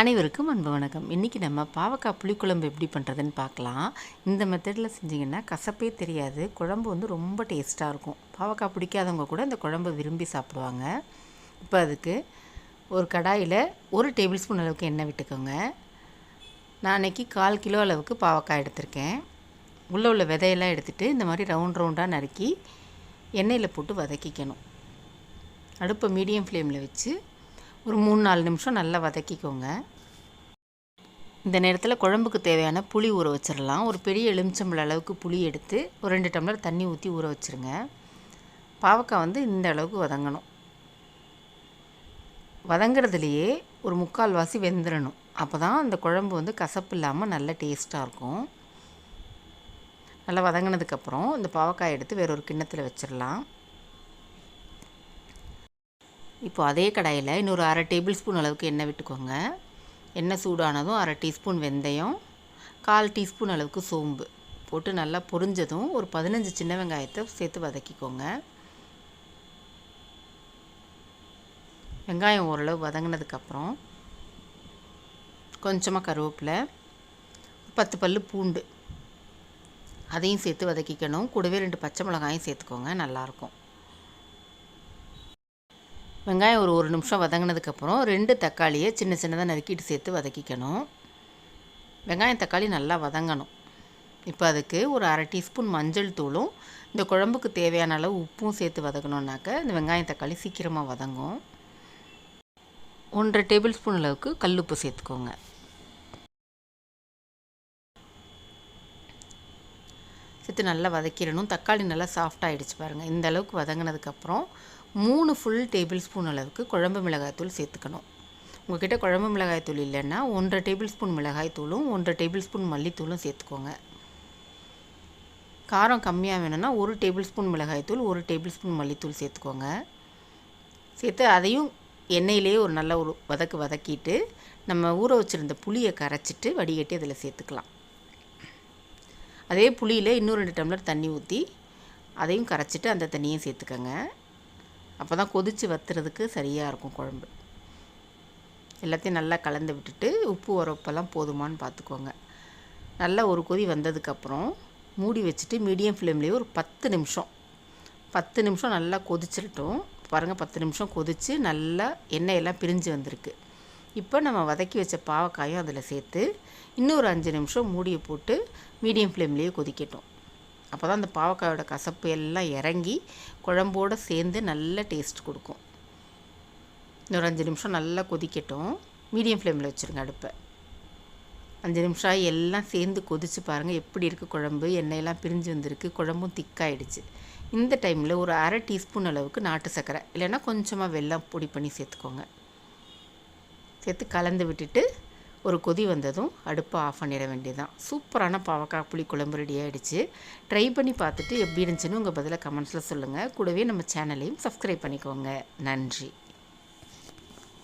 அனைவருக்கும் அன்பு வணக்கம். இன்றைக்கி நம்ம பாவக்காய் புளிக்குழம்பு எப்படி பண்ணுறதுன்னு பார்க்கலாம். இந்த மெத்தடில் செஞ்சிங்கன்னா கசப்பே தெரியாது, குழம்பு வந்து ரொம்ப டேஸ்ட்டாக இருக்கும். பாவக்காய் பிடிக்காதவங்க கூட இந்த குழம்பை விரும்பி சாப்பிடுவாங்க. இப்போ அதுக்கு ஒரு கடாயில் 1 டேபிள் ஸ்பூன் அளவுக்கு எண்ணெய் விட்டுக்கோங்க. நான் அன்றைக்கி 1/4 கிலோ அளவுக்கு பாவக்காய் எடுத்திருக்கேன். உள்ளே உள்ள விதையெல்லாம் எடுத்துகிட்டு இந்த மாதிரி ரவுண்டாக நறுக்கி எண்ணெயில் போட்டு வதக்கிக்கணும். அடுப்பை மீடியம் ஃப்ளேமில் வச்சு ஒரு 3-4 நிமிஷம் நல்லா வதக்கிக்கோங்க. இந்த நேரத்தில் குழம்புக்கு தேவையான புளி ஊற வச்சிடலாம். ஒரு பெரிய எலுமிச்சம்பழ அளவுக்கு புளி எடுத்து ஒரு 2 டம்ளர் தண்ணி ஊற்றி ஊற வச்சுருங்க. பாவக்காய் வந்து இந்த அளவுக்கு வதங்கணும். வதங்கிறதுலையே ஒரு 3/4 வாசி வெந்துடணும். அப்போ தான் அந்த குழம்பு வந்து கசப்பு இல்லாமல் நல்ல டேஸ்ட்டாக இருக்கும். நல்லா வதங்கினதுக்கப்புறம் இந்த பாவக்காய் எடுத்து வேற ஒரு கிண்ணத்தில் வச்சிடலாம். இப்போ அதே கடாயில் இன்னொரு 1/2 டேபிள் ஸ்பூன் அளவுக்கு எண்ணெய் விட்டுக்கோங்க. எண்ணெய் சூடானதும் 1/2 டீஸ்பூன் வெந்தயம், 1/4 டீஸ்பூன் அளவுக்கு சோம்பு போட்டு நல்லா பொரிஞ்சதும் ஒரு 15 சின்ன வெங்காயத்தை சேர்த்து வதக்கிக்கோங்க. வெங்காயம் ஓரளவு வதங்கினதுக்கப்புறம் கொஞ்சமாக கருவேப்பிலை, 10 பல் பூண்டு அதையும் சேர்த்து வதக்கிக்கணும். கூடவே 2 பச்சை மிளகாயும் சேர்த்துக்கோங்க, நல்லாயிருக்கும். வெங்காயம் ஒரு நிமிஷம் வதங்கினதுக்கப்புறம் 2 தக்காளியை சின்னதாக நறுக்கிட்டு சேர்த்து வதக்கிக்கணும். வெங்காயம் தக்காளி நல்லா வதங்கணும். இப்போ அதுக்கு ஒரு 1/2 டீஸ்பூன் மஞ்சள் தூளும் இந்த குழம்புக்கு தேவையான அளவு உப்பும் சேர்த்து வதக்கணுன்னாக்க இந்த வெங்காயம் தக்காளி சீக்கிரமாக வதங்கும். 1/2 டேபிள் ஸ்பூன் அளவுக்கு கல்லுப்பு சேர்த்துக்கோங்க. சேர்த்து நல்லா வதக்கிடணும். தக்காளி நல்லா சாஃப்டாகிடுச்சு பாருங்கள். இந்த அளவுக்கு வதங்கினதுக்கப்புறம் 3 ஃபுல் டேபிள் ஸ்பூன் அளவுக்கு குழம்பு மிளகாய்த்தூள் சேர்த்துக்கணும். உங்கள்கிட்ட குழம்பு மிளகாய்த்தூள் இல்லைன்னா 1/2 டேபிள் ஸ்பூன் மிளகாய்த்தூளும் 1/2 டேபிள் ஸ்பூன் மல்லித்தூளும் சேர்த்துக்கோங்க. காரம் கம்மியாக வேணும்னா 1 டேபிள் ஸ்பூன் மிளகாய்த்தூள் 1 டேபிள் ஸ்பூன் மல்லித்தூள் சேர்த்துக்கோங்க. சேர்த்து அதையும் எண்ணெயிலேயே ஒரு நல்ல ஒரு வதக்கிட்டு நம்ம ஊற வச்சுருந்த புளியை கரைச்சிட்டு வடிகட்டி அதில் சேர்த்துக்கலாம். அதே புளியில் இன்னும் 2 டம்ளர் தண்ணி ஊற்றி அதையும் கரைச்சிட்டு அந்த தண்ணியும் சேர்த்துக்கோங்க. அப்போ தான் கொதித்து வற்றுறதுக்கு சரியாக இருக்கும் குழம்பு. எல்லாத்தையும் நல்லா கலந்து விட்டுட்டு உப்பு உரப்பெல்லாம் போதுமான்னு பார்த்துக்கோங்க. நல்லா ஒரு கொதி வந்ததுக்கப்புறம் மூடி வச்சுட்டு மீடியம் ஃப்ளேம்லேயே ஒரு 10 நிமிஷம் நல்லா கொதிச்சிடட்டும். பாருங்கள், 10 நிமிஷம் கொதித்து நல்லா எண்ணெயெல்லாம் பிரிஞ்சு வந்திருக்கு. இப்போ நம்ம வதக்கி வச்ச பாவக்காயும் அதில் சேர்த்து இன்னொரு 5 நிமிஷம் மூடியை போட்டு மீடியம் ஃப்ளேம்லேயே கொதிக்கட்டும். அப்போ தான் அந்த பாவக்காயோட கசப்பு எல்லாம் இறங்கி குழம்போடு சேர்ந்து நல்ல டேஸ்ட் கொடுக்கும். இன்னொரு 5 நிமிஷம் நல்லா கொதிக்கட்டும். மீடியம் ஃப்ளேமில் வச்சுருங்க அடுப்பை. 5 நிமிஷம் எல்லாம் சேர்ந்து கொதித்து பாருங்கள் எப்படி இருக்குது குழம்பு. எண்ணெயெல்லாம் பிரிஞ்சு வந்திருக்கு, குழம்பும் திக்காயிடுச்சு. இந்த டைமில் ஒரு 1/2 டீஸ்பூன் அளவுக்கு நாட்டு சர்க்கரை இல்லைன்னா கொஞ்சமாக வெல்லம் பொடி பண்ணி சேர்த்துக்கோங்க. சேர்த்து கலந்து விட்டுட்டு ஒரு கொதி வந்ததும் அடுப்பை ஆஃப் பண்ணிட வேண்டியதுதான். சூப்பரான பாவக்காய் புளி குழம்பு ரெடி ஆகிடுச்சு. ட்ரை பண்ணி பார்த்துட்டு எப்படி இருந்துச்சுன்னு உங்கள் பதிலை கமெண்ட்ஸில் சொல்லுங்கள். கூடவே நம்ம சேனலையும் சப்ஸ்கிரைப் பண்ணிக்கோங்க. நன்றி.